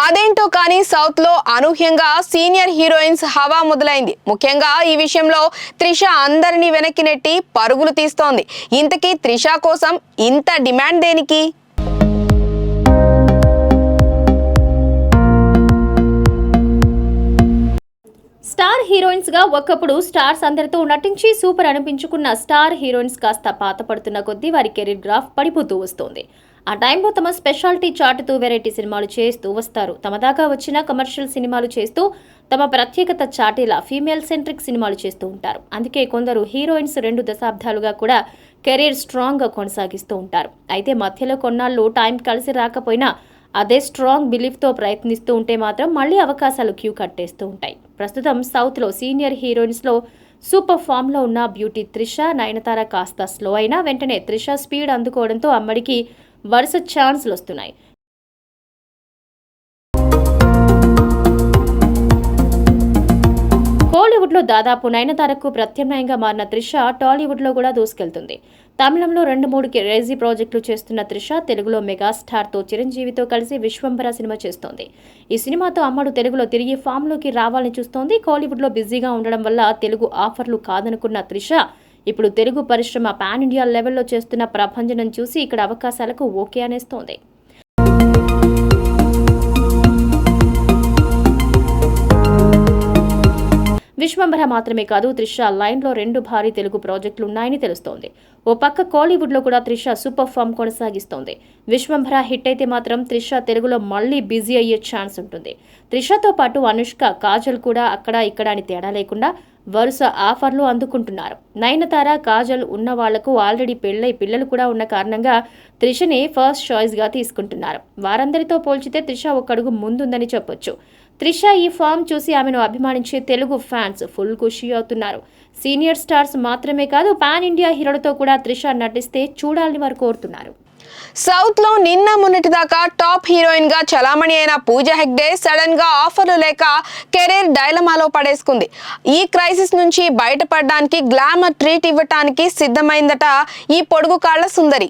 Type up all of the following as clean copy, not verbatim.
అదేంటో కానీ సౌత్ లో అనూహ్యంగా సీనియర్ హీరోయిన్స్ హవా మొదలైంది. ముఖ్యంగా ఈ విషయంలో త్రిష అందరినీ వెనక్కి నెట్టి పరుగులు తీస్తోంది. ఇంతకీ త్రిష కోసం ఇంత డిమాండ్ దేనికి? స్టార్ హీరోయిన్స్ గా ఒకప్పుడు స్టార్స్ అందరితో నటించి సూపర్ అనిపించుకున్న స్టార్ హీరోయిన్స్ కాస్త పాతపడుతున్న కొద్దీ వారి కెరీర్ గ్రాఫ్ పడిపోతూ వస్తోంది. ఆ టైంలో తమ స్పెషాలిటీ చాటుతూ వెరైటీ సినిమాలు చేస్తూ వస్తారు. తమ దాకా వచ్చిన కమర్షియల్ సినిమాలు చేస్తూ తమ ప్రత్యేకత చాటేలా ఫీమేల్ సెంట్రిక్ సినిమాలు చేస్తూ ఉంటారు. అందుకే కొందరు హీరోయిన్స్ 2 దశాబ్దాలుగా కూడా కెరీర్ స్ట్రాంగ్ గా కొనసాగిస్తూ ఉంటారు. అయితే మధ్యలో కొన్నాళ్ళు టైం కలిసి రాకపోయినా అదే స్ట్రాంగ్ బిలీఫ్తో ప్రయత్నిస్తూ ఉంటే మాత్రం మళ్లీ అవకాశాలు క్యూ కట్టేస్తూ ఉంటాయి. ప్రస్తుతం సౌత్లో సీనియర్ హీరోయిన్స్లో సూపర్ ఫామ్లో ఉన్న బ్యూటీ త్రిష, నయనతార కాస్త స్లో అయినా వెంటనే త్రిష స్పీడ్ అందుకోవడంతో అమ్మడికి వరుస ఛాన్సులు వస్తున్నాయి. కోలీవుడ్లో దాదాపు నయనతారకు ప్రత్యామ్నాయంగా మారిన త్రిష టాలీవుడ్లో కూడా దూసుకెళ్తుంది. తమిళంలో 2-3 క్రేజీ ప్రాజెక్టులు చేస్తున్న త్రిష తెలుగులో మెగాస్టార్తో చిరంజీవితో కలిసి విశ్వంభర సినిమా చేస్తోంది. ఈ సినిమాతో అమ్మడు తెలుగులో తిరిగి ఫామ్లోకి రావాలని చూస్తోంది. కోలీవుడ్లో బిజీగా ఉండడం వల్ల తెలుగు ఆఫర్లు కాదనుకున్న త్రిష ఇప్పుడు తెలుగు పరిశ్రమ పాన్ ఇండియా లెవెల్లో చేస్తున్న ప్రభంజనం చూసి ఇక్కడ అవకాశాలకు ఓకే అనేస్తోంది. విశ్వంభర మాత్రమే కాదు, త్రిష లైన్లో 2 భారీ తెలుగు ప్రాజెక్టులు ఉన్నాయని తెలుస్తోంది. ఓ పక్క కోలీవుడ్లో కూడా త్రిష సూపర్ ఫామ్ కొనసాగిస్తోంది. విశ్వంభర హిట్ అయితే మాత్రం త్రిష తెలుగులో మళ్లీ బిజీ అయ్యే ఛాన్స్ ఉంటుంది. త్రిషతో పాటు అనుష్క, కాజల్ కూడా అక్కడ ఇక్కడ అని తేడా లేకుండా వరుస ఆఫర్లు అందుకుంటున్నారు. నయనతార, కాజల్ ఉన్న వాళ్లకు ఆల్రెడీ పెళ్లై పిల్లలు కూడా ఉన్న కారణంగా త్రిషని ఫస్ట్ చాయిస్ గా తీసుకుంటున్నారు. వారందరితో పోల్చితే త్రిష ఒక్కడుగు ముందుందని చెప్పొచ్చు. త్రిష ఈ ఫామ్ చూసి ఆమెను అభిమానించే తెలుగు ఫ్యాన్స్ ఫుల్ ఖుషి అవుతున్నారు. సీనియర్ స్టార్స్ మాత్రమే కాదు, పాన్ ఇండియా హీరోలతో కూడా త్రిష నటిస్తే చూడాలని వారు కోరుతున్నారు. సౌత్ లో నిన్న మొన్నటి దాకా టాప్ హీరోయిన్ గా చలామణి అయిన పూజా హెగ్డే సడన్ గా ఆఫర్లు లేక కెరీర్ డైలమాలో పడేసుకుంది. ఈ క్రైసిస్ నుంచి బయటపడడానికి గ్లామర్ ట్రీట్ ఇవ్వటానికి సిద్ధమైందట ఈ పొడుగు కాళ్ల సుందరి.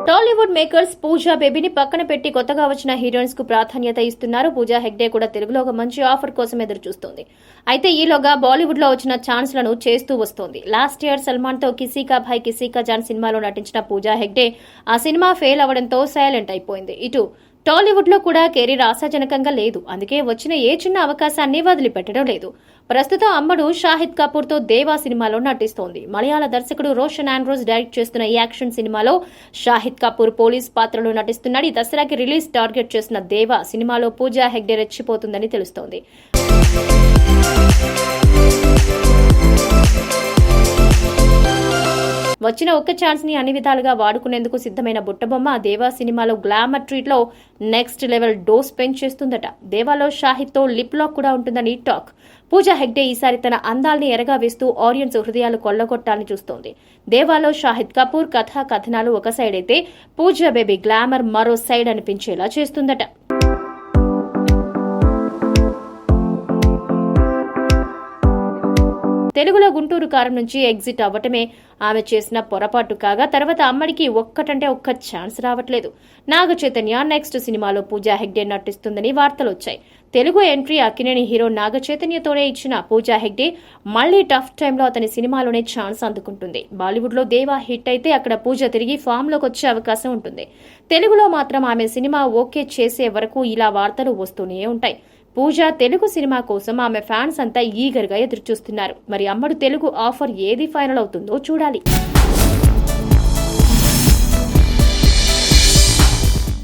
టాలీవుడ్ మేకర్స్ పూజా బేబీని పక్కన పెట్టి కొత్తగా వచ్చిన హీరోయిన్స్ కు ప్రాధాన్యత ఇస్తున్నారు. పూజా హెగ్డే కూడా తెలుగులో ఒక మంచి ఆఫర్ కోసం ఎదురు చూస్తోంది. అయితే ఈలోగా బాలీవుడ్ లో వచ్చిన ఛాన్స్ లను చేస్తూ వస్తోంది. లాస్ట్ ఇయర్ సల్మాన్ తో కిసీ కా భాయ్ కిసీ కా జాన్ సినిమాలో నటించిన పూజా హెగ్డే ఆ సినిమా ఫెయిల్ అవడంతో సైలెంట్ అయిపోయింది. ఇటు టాలీవుడ్ లో కూడా కెరీర్ ఆశాజనకంగా లేదు. అందుకే వచ్చిన ఏ చిన్న అవకాశాన్ని వదిలిపెట్టడం లేదు. ప్రస్తుతం అమ్మడు షాహిద్ కపూర్ తో దేవా సినిమాలో నటిస్తోంది. మలయాళ దర్శకుడు రోషన్ ఆండ్రోస్ డైరెక్ట్ చేస్తున్న ఈ యాక్షన్ సినిమాలో షాహిద్ కపూర్ పోలీస్ పాత్రలో నటిస్తున్నాడు. ఈ దసరాకి రిలీజ్ టార్గెట్ చేసిన దేవా సినిమాలో పూజా హెగ్డే రెచ్చిపోతుందని తెలుస్తోంది. వచ్చిన ఒక్క ఛాన్స్ ని అన్ని విధాలుగా వాడుకునేందుకు సిద్ధమైన బుట్టబొమ్మ దేవా సినిమాలో గ్లామర్ ట్రీట్ లో నెక్స్ట్ లెవెల్ డోస్ పెంచేస్తుందట. దేవాలో షాహిద్ తో లిప్ లాక్ కూడా ఉంటుందని టాక్. పూజా హెగ్డే ఈసారి తన అందాల్ని ఎరగా వేస్తూ ఆడియన్స్ హృదయాలు కొల్లగొట్టాలని చూస్తోంది. దేవాలో షాహిద్ కపూర్ కథా కథనాలు ఒక సైడ్ అయితే పూజా బేబీ గ్లామర్ మరో సైడ్ అనిపించేలా చేస్తుందట. తెలుగులో గుంటూరు కారం నుంచి ఎగ్జిట్ అవ్వటమే ఆమె చేసిన పొరపాటు కాగా తర్వాత అమ్మడికి ఒక్కటంటే ఒక్క ఛాన్స్ రావట్లేదు. నాగ చైతన్య నెక్స్ట్ సినిమాలో పూజా హెగ్డే నటిస్తుందని వార్తలు వచ్చాయి. తెలుగు ఎంట్రీ అక్కినేని హీరో నాగ చైతన్యతోనే ఇచ్చిన పూజా హెగ్డే మళ్లీ టఫ్ టైంలో అతని సినిమాలోనే ఛాన్స్ అందుకుంటుంది. బాలీవుడ్ లో దేవా హిట్ అయితే అక్కడ పూజ తిరిగి ఫామ్ లోకి వచ్చే అవకాశం ఉంటుంది. తెలుగులో మాత్రం ఆమె సినిమా ఓకే చేసే వరకు ఇలా వార్తలు వస్తూనే ఉంటాయి. పూజ తెలుగు సినిమా కోసం ఆమె ఫ్యాన్స్ అంతా ఈగర్గా ఎదురుచూస్తున్నారు. మరి అమ్మడు తెలుగు ఆఫర్ ఏది ఫైనల్ అవుతుందో చూడాలి.